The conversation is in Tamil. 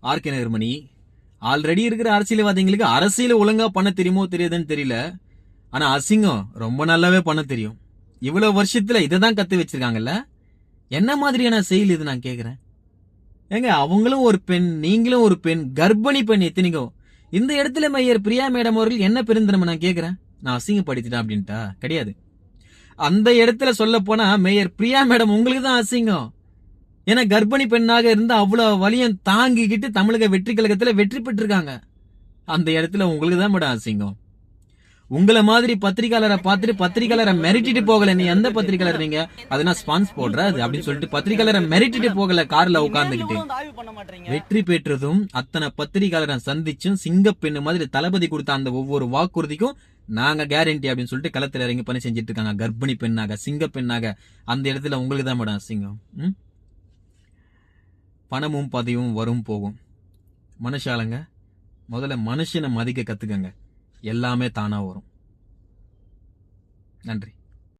ஆர்கே நகர்மணி, ஆல்ரெடி இருக்கிற அரசியல்வாதிகளுக்கு அரசியல் ஒழுங்கா பண்ண தெரியுமோ தெரியாதுன்னு தெரியல. ஆனா அசிங்கம் ரொம்ப நல்லாவே பண்ண தெரியும். இவ்வளவு வருஷத்துல இததான் கத்து வச்சிருக்காங்கல்ல. என்ன மாதிரியான செயல் இது நான் கேக்குறேன். ஏங்க, அவங்களும் ஒரு பெண், நீங்களும் ஒரு பெண், கர்ப்பிணி பெண். எத்தனைக்கும் இந்த இடத்துல மேயர் பிரியா மேடம் அவர்கள் என்ன பெருந்திறமை நான் கேக்குறேன். நான் அசிங்கப்படுத்திட்டேன் அப்படின்ட்டா கிடையாது. அந்த இடத்துல சொல்ல போனா மேயர் பிரியா மேடம் உங்களுக்கு தான் அசிங்கம். ஏன்னா கர்ப்பிணி பெண்ணாக இருந்து அவ்வளவு வலியம் தாங்கிக்கிட்டு தமிழக வெற்றி கழகத்துல வெற்றி பெற்றிருக்காங்க. அந்த இடத்துல உங்களுக்கு தான் மேடம் அசிங்கம். உங்களை மாதிரி பத்திரிகையாளரை பார்த்துட்டு பத்திரிகையாளரை மிரட்டிட்டு போகல. நீ எந்த பத்திரிகையாளர் நீங்க அதனா ஸ்பான்ஸ் போடுற அது அப்படின்னு சொல்லிட்டு பத்திரிகையாளரை மிரட்டிட்டு போகல. கார்ல உட்கார்ந்துகிட்டு வெற்றி பெற்றதும் அத்தனை பத்திரிகையாளரை சந்திச்சும் சிங்க பெண்ணு மாதிரி தளபதி கொடுத்த அந்த ஒவ்வொரு வாக்குறுதிக்கும் நாங்க கேரண்டி அப்படின்னு சொல்லிட்டு களத்துல இறங்கி பணி செஞ்சிட்டு இருக்காங்க. கர்ப்பிணி பெண்ணாக, சிங்க பெண்ணாக. அந்த இடத்துல உங்களுக்கு தான் மேடம் அசிங்கம். பணமும் பதவியும் வரும் போகும். மனுஷாலங்க, முதல்ல மனுஷனை மதிக்க கத்துக்கங்க. எல்லாமே தானா வரும். நன்றி.